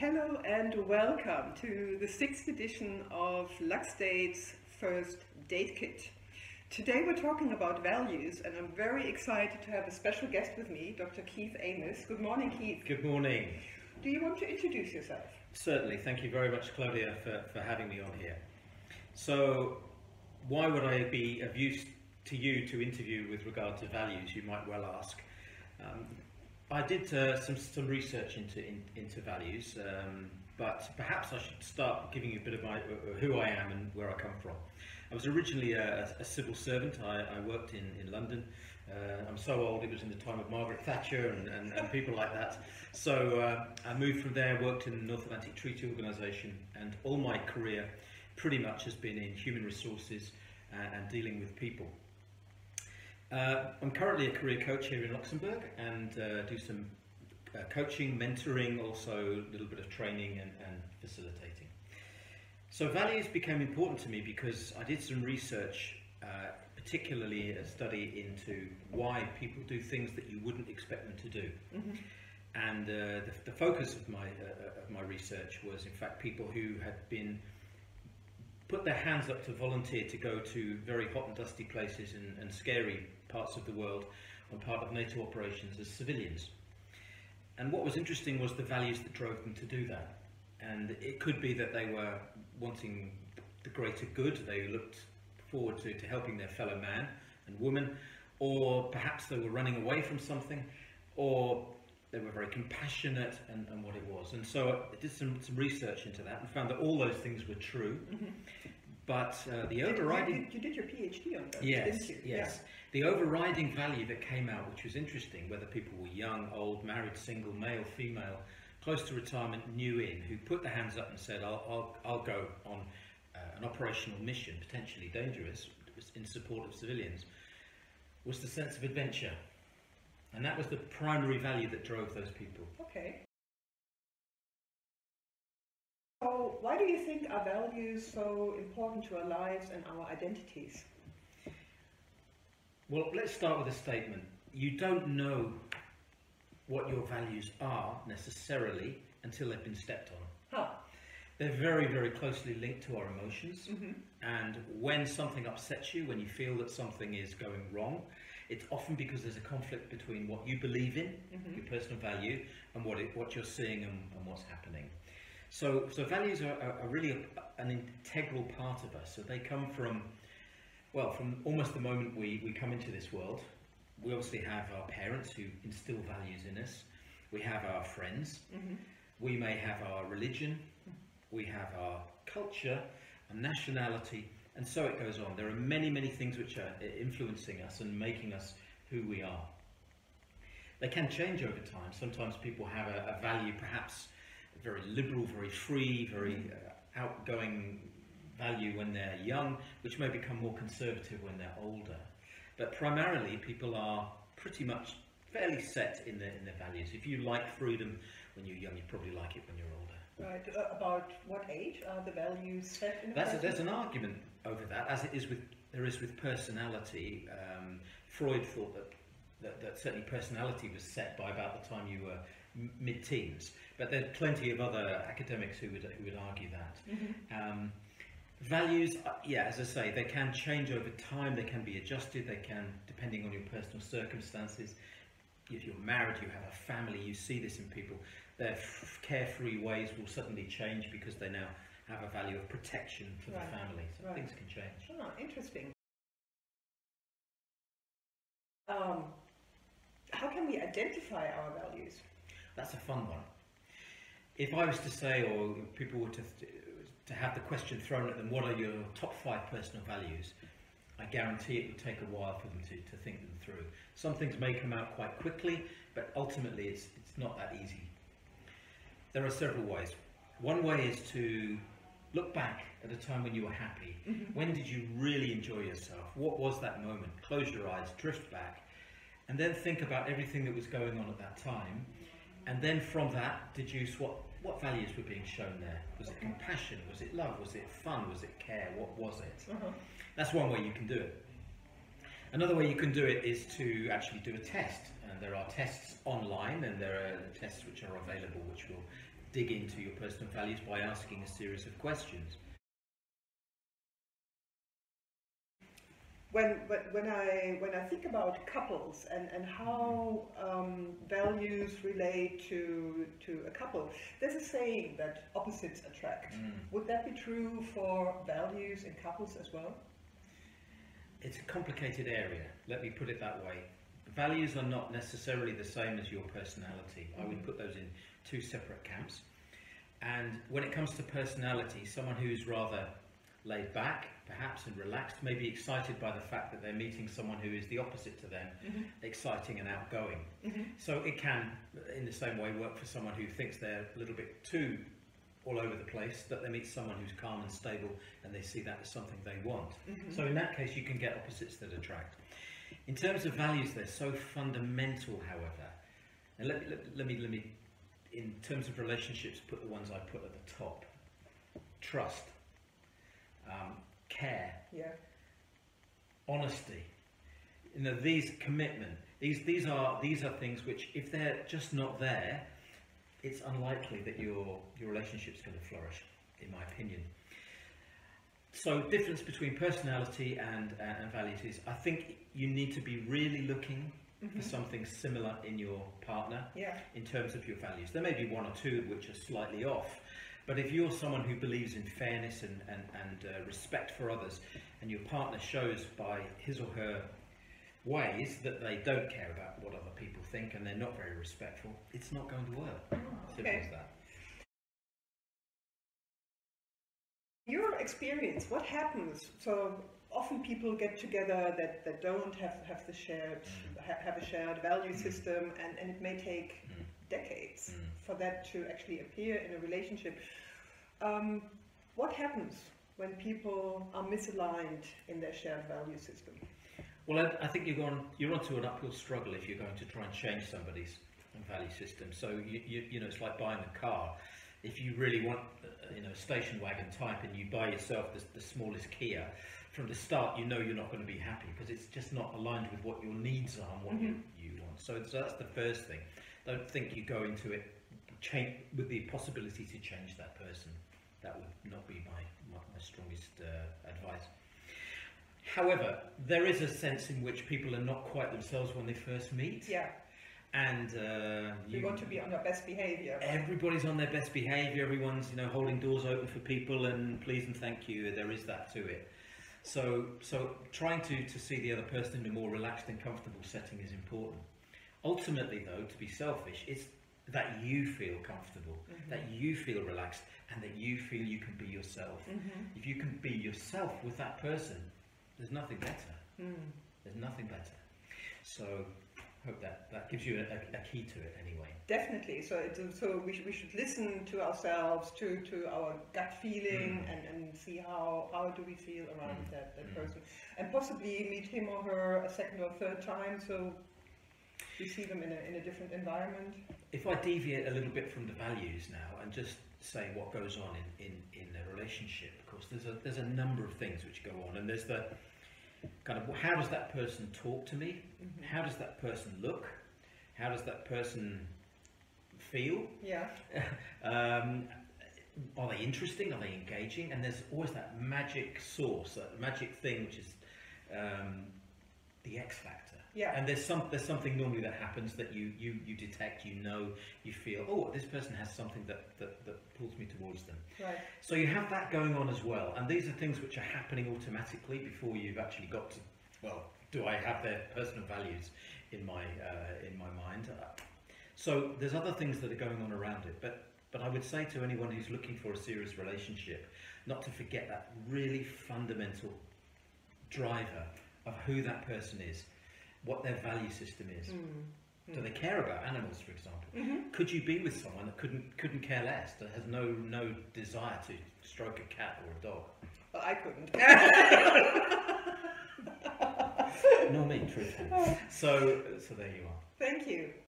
Hello and welcome to the 6th edition of LuxdatesFirst Date Kit. Today we're talking about values, and I'm very excited to have a special guest with me, Dr. Keith Amoss. Good morning, Keith. Good morning. Do you want to introduce yourself? Certainly. Thank you very much, Claudia, for having me on here. So, why would I be of use to you to interview with regard to values, you might well ask. I did some research into values, but perhaps I should start giving you a bit of who I am and where I come from. I was originally a civil servant. I worked in London. I'm so old, it was in the time of Margaret Thatcher and people like that. So I moved from there, worked in the North Atlantic Treaty Organisation, and all my career pretty much has been in human resources and dealing with people. I'm currently a career coach here in Luxembourg and do some coaching, mentoring, also a little bit of training and facilitating. So values became important to me because I did some research, particularly a study into why people do things that you wouldn't expect them to do. Mm-hmm. And the focus of my research was in fact people who had put their hands up to volunteer to go to very hot and dusty places and scary parts of the world on part of NATO operations as civilians. And what was interesting was the values that drove them to do that. And it could be that they were wanting the greater good, they looked forward to helping their fellow man and woman, or perhaps they were running away from something, or they were very compassionate and what it was. And so I did some research into that and found that all those things were true. Mm-hmm. But the overriding... You did your PhD on that, yes, didn't you? Yes. Yeah. The overriding value that came out, which was interesting, whether people were young, old, married, single, male, female, close to retirement, new in, who put their hands up and said, I'll go on an operational mission, potentially dangerous, in support of civilians, was the sense of adventure. And that was the primary value that drove those people. Okay. So why do you think are values so important to our lives and our identities? Well, let's start with a statement. You don't know what your values are necessarily until they've been stepped on. Huh. They're very, very closely linked to our emotions. Mm-hmm. And when something upsets you, when you feel that something is going wrong, it's often because there's a conflict between what you believe in, mm-hmm. your personal value, and what you're seeing and what's happening. So values are really an integral part of us. So they come from almost the moment we come into this world. We obviously have our parents who instill values in us. We have our friends. Mm-hmm. We may have our religion. We have our culture and nationality, and so it goes on. There are many, many things which are influencing us and making us who we are. They can change over time. Sometimes people have a value, perhaps very liberal, very free, very outgoing value when they're young, which may become more conservative when they're older. But primarily, people are pretty much fairly set in their values. If you like freedom when you're young, you probably like it when you're older. Right. About what age are the values set in? There's an argument over that, as there is with personality. Freud thought that certainly personality was set by about the time you were mid-teens, but there are plenty of other academics who would argue that. Mm-hmm. Values, yeah, as I say, they can change over time. They can be adjusted. They can, depending on your personal circumstances. If you're married, you have a family, you see this in people. Their carefree ways will suddenly change because they now have a value of protection for the family. So things can change. Oh, interesting. How can we identify our values? That's a fun one. If I was to say, or people were to have the question thrown at them, what are your top 5 personal values? I guarantee it would take a while for them to think them through. Some things may come out quite quickly, but ultimately it's not that easy. There are several ways. One way is to look back at a time when you were happy. Mm-hmm. When did you really enjoy yourself? What was that moment? Close your eyes, drift back, and then think about everything that was going on at that time. And then from that, deduce what values were being shown there. Was it compassion? Was it love? Was it fun? Was it care? What was it? Uh-huh. That's one way you can do it. Another way you can do it is to actually do a test. And there are tests online, and there are tests which are available which will dig into your personal values by asking a series of questions. When I think about couples and how values relate to a couple, there's a saying that opposites attract. Would that be true for values in couples as well? It's a complicated area, let me put it that way. Values are not necessarily the same as your personality. I would put those in two separate camps. And when it comes to personality, someone who's rather laid back, perhaps, and relaxed, may be excited by the fact that they're meeting someone who is the opposite to them, exciting and outgoing. So it can, in the same way, work for someone who thinks they're a little bit too all over the place, that they meet someone who's calm and stable and they see that as something they want. So in that case, you can get opposites that attract. In terms of values, they're so fundamental, however. And let me, in terms of relationships, put the ones I put at the top. Trust. Care, honesty, these commitment. These are things which, if they're just not there, it's unlikely that your relationship's going to flourish, in my opinion. So, difference between personality and values is, I think you need to be really looking for something similar in your partner in terms of your values. There may be one or two which are slightly off. But if you're someone who believes in fairness and respect for others, and your partner shows by his or her ways that they don't care about what other people think and they're not very respectful, it's not going to work. Simple as that. Your experience, what happens? So often people get together that don't have the have a shared value system, and it may take decades for that to actually appear in a relationship. What happens when people are misaligned in their shared value system? Well, I think you're onto an uphill struggle if you're going to try and change somebody's value system. So you know, it's like buying a car. If you really want a station wagon type and you buy yourself the smallest Kia, from the start you know you're not going to be happy because it's just not aligned with what your needs are and what you want. So that's the first thing. Don't think you go into it with the possibility to change that person. That would not be my strongest advice. However, there is a sense in which people are not quite themselves when they first meet. Yeah. And you want to be on their best behaviour. Everybody's on their best behaviour. Everyone's holding doors open for people and please and thank you. There is that to it. So trying to see the other person in a more relaxed and comfortable setting is important. Ultimately, though, to be selfish, it's that you feel comfortable, that you feel relaxed, and that you feel you can be yourself. If you can be yourself with that person, there's nothing better. There's nothing better. So hope that gives you a key to it anyway. Definitely. So we should listen to ourselves, to our gut feeling, and see how do we feel around that person, and possibly meet him or her a second or third time, so we see them in a different environment. If I deviate a little bit from the values now and just say what goes on in a relationship, of course, there's a number of things which go on, and there's the kind of, how does that person talk to me? How does that person look? How does that person feel? Yeah. Are they interesting? Are they engaging? And there's always that magic source, that magic thing, which is the X factor. Yeah. And there's something normally that happens that you detect, you feel, oh, this person has something that pulls me towards them. Right. So you have that going on as well, and these are things which are happening automatically before you've actually got to, well, do I have their personal values in my mind? So there's other things that are going on around it, but I would say to anyone who's looking for a serious relationship, not to forget that really fundamental driver of who that person is, what their value system is. Do they care about animals, for example? Could you be with someone that couldn't care less, that has no desire to stroke a cat or a dog? Well, I couldn't. Nor me, truthfully. So there you are. Thank you.